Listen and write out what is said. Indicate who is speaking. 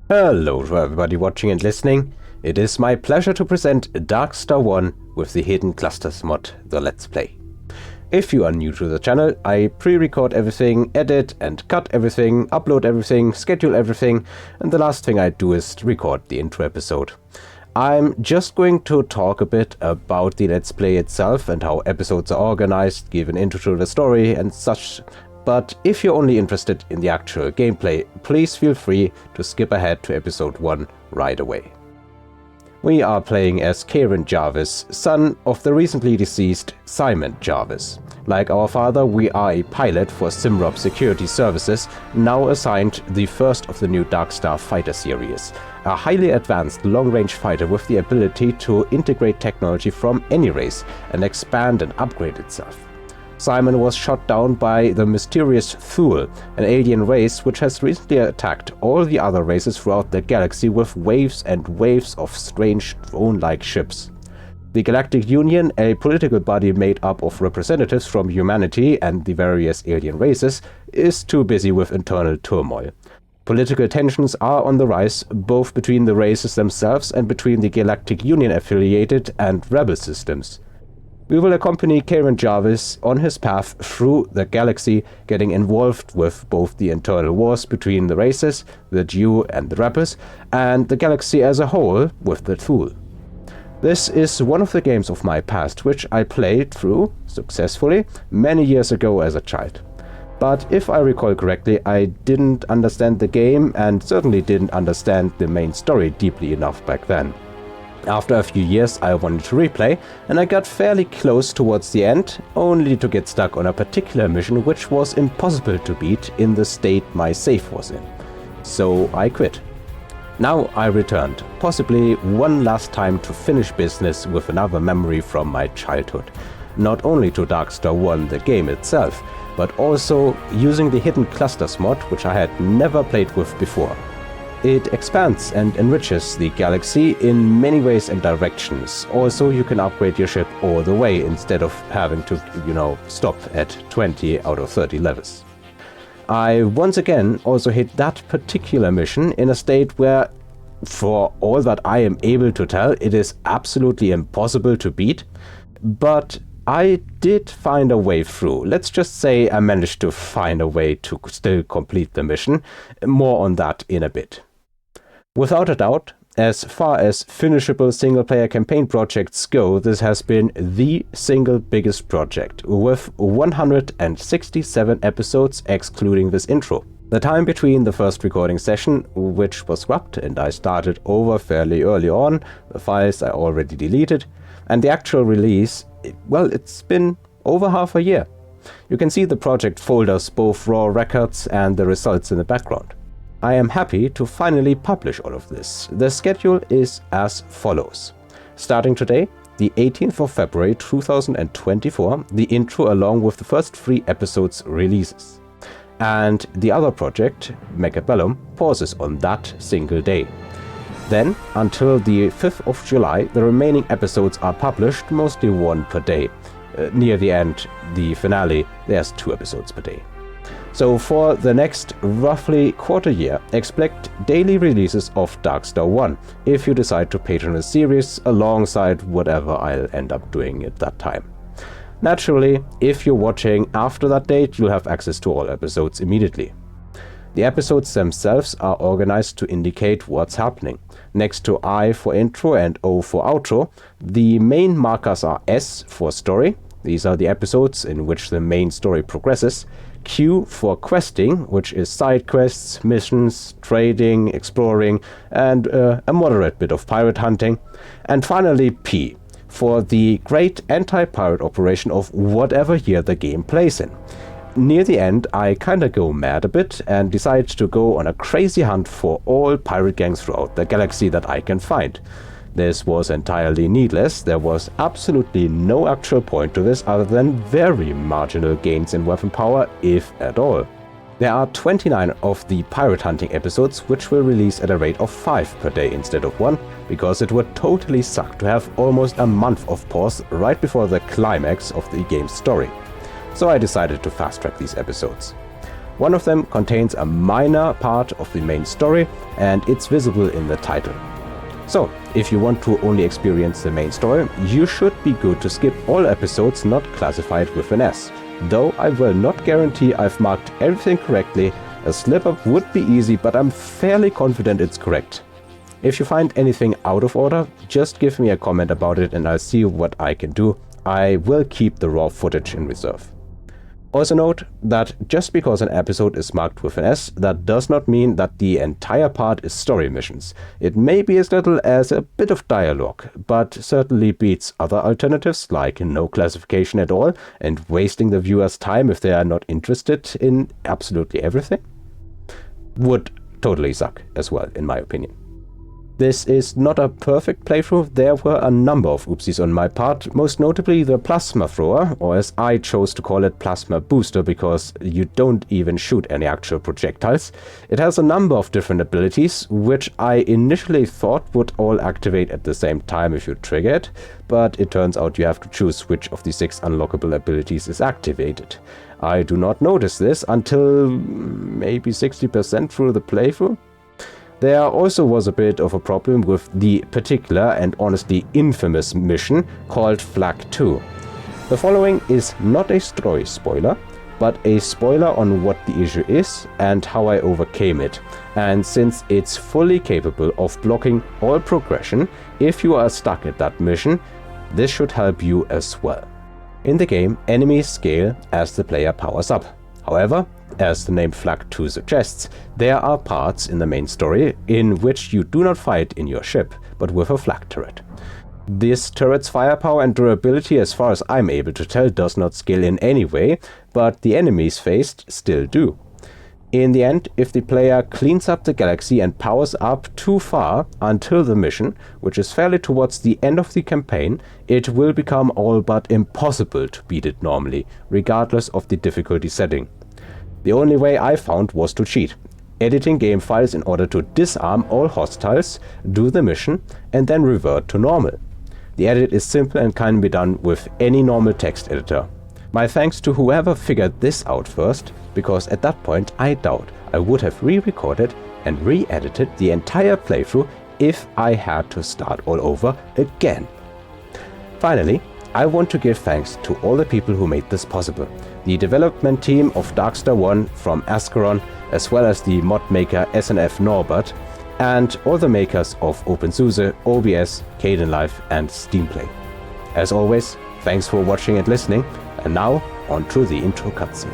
Speaker 1: Hello to everybody watching and listening. It is my pleasure to present Darkstar One with the Hidden Clusters mod, the Let's Play. If you are new to the channel, I pre-record everything, edit and cut everything, upload everything, schedule everything, and the last thing I do is record the intro episode. I'm just going to talk a bit about the Let's Play itself and how episodes are organized, give an intro to the story and such. But if you're only interested in the actual gameplay, please feel free to skip ahead to episode 1 right away. We are playing as Kieran Jarvis, son of the recently deceased Simon Jarvis. Like our father, we are a pilot for Simrob Security Services, now assigned the first of the new Darkstar fighter series, a highly advanced long-range fighter with the ability to integrate technology from any race and expand and upgrade itself. Simon was shot down by the mysterious Thule, an alien race which has recently attacked all the other races throughout the galaxy with waves and waves of strange drone-like ships. The Galactic Union, a political body made up of representatives from humanity and the various alien races, is too busy with internal turmoil. Political tensions are on the rise, both between the races themselves and between the Galactic Union-affiliated and rebel systems. We will accompany Kieran Jarvis on his path through the galaxy, getting involved with both the internal wars between the races, the Jew and the rebels, and the galaxy as a whole with the Thule. This is one of the games of my past which I played through, successfully, many years ago as a child. But if I recall correctly, I didn't understand the game and certainly didn't understand the main story deeply enough back then. After a few years I wanted to replay, and I got fairly close towards the end, only to get stuck on a particular mission which was impossible to beat in the state my save was in. So I quit. Now I returned, possibly one last time to finish business with another memory from my childhood. Not only to Darkstar One, the game itself, but also using the Hidden Clusters mod, which I had never played with before. It expands and enriches the galaxy in many ways and directions. Also, you can upgrade your ship all the way instead of having to, stop at 20 out of 30 levels. I once again also hit that particular mission in a state where, for all that I am able to tell, it is absolutely impossible to beat. But I did find a way through. Let's just say I managed to find a way to still complete the mission. More on that in a bit. Without a doubt, as far as finishable single-player campaign projects go, this has been the single biggest project, with 167 episodes excluding this intro. The time between the first recording session, which was scrubbed and I started over fairly early on, the files I already deleted, and the actual release, well, it's been over half a year. You can see the project folders, both raw records and the results in the background. I am happy to finally publish all of this. The schedule is as follows. Starting today, the 18th of February 2024, the intro along with the first 3 episodes releases. And the other project, Mechabellum, pauses on that single day. Then, until the 5th of July, the remaining episodes are published, mostly 1 per day. Near the end, the finale, there's 2 episodes per day. So for the next roughly quarter year, expect daily releases of Darkstar One, if you decide to patron the series alongside whatever I'll end up doing at that time. Naturally, if you're watching after that date, you'll have access to all episodes immediately. The episodes themselves are organized to indicate what's happening. Next to I for intro and O for outro, the main markers are S for story. These are the episodes in which the main story progresses. Q for questing, which is side quests, missions, trading, exploring, and a moderate bit of pirate hunting. And finally P for the great anti-pirate operation of whatever year the game plays in. Near the end, I kinda go mad a bit and decide to go on a crazy hunt for all pirate gangs throughout the galaxy that I can find. This was entirely needless. There was absolutely no actual point to this other than very marginal gains in weapon power, if at all. There are 29 of the pirate hunting episodes, which will release at a rate of 5 per day instead of 1, because it would totally suck to have almost a month of pause right before the climax of the game's story. So I decided to fast-track these episodes. One of them contains a minor part of the main story, and it's visible in the title. So, if you want to only experience the main story, you should be good to skip all episodes not classified with an S. Though I will not guarantee I've marked everything correctly. A slip-up would be easy, but I'm fairly confident it's correct. If you find anything out of order, just give me a comment about it and I'll see what I can do. I will keep the raw footage in reserve. Also note that just because an episode is marked with an S, that does not mean that the entire part is story missions. It may be as little as a bit of dialogue, but certainly beats other alternatives like no classification at all and wasting the viewer's time if they are not interested in absolutely everything. Would totally suck as well, in my opinion. This is not a perfect playthrough. There were a number of oopsies on my part, most notably the plasma thrower, or as I chose to call it, plasma booster, because you don't even shoot any actual projectiles. It has a number of different abilities, which I initially thought would all activate at the same time if you trigger it, but it turns out you have to choose which of the 6 unlockable abilities is activated. I do not notice this until maybe 60% through the playthrough. There also was a bit of a problem with the particular and honestly infamous mission called Flag 2. The following is not a story spoiler, but a spoiler on what the issue is and how I overcame it, and since it's fully capable of blocking all progression if you are stuck at that mission, this should help you as well. In the game, enemies scale as the player powers up. However, as the name Flag 2 suggests, there are parts in the main story in which you do not fight in your ship, but with a flak turret. This turret's firepower and durability, as far as I'm able to tell, does not scale in any way, but the enemies faced still do. In the end, if the player cleans up the galaxy and powers up too far until the mission, which is fairly towards the end of the campaign, it will become all but impossible to beat it normally, regardless of the difficulty setting. The only way I found was to cheat, editing game files in order to disarm all hostiles, do the mission, and then revert to normal. The edit is simple and can be done with any normal text editor. My thanks to whoever figured this out first, because at that point I doubt I would have re-recorded and re-edited the entire playthrough if I had to start all over again. Finally, I want to give thanks to all the people who made this possible. The development team of Darkstar One from Ascaron, as well as the mod maker SNF Norbert, and all the makers of OpenSUSE, OBS, Kdenlive and Steamplay. As always, thanks for watching and listening, and now on to the intro cutscene.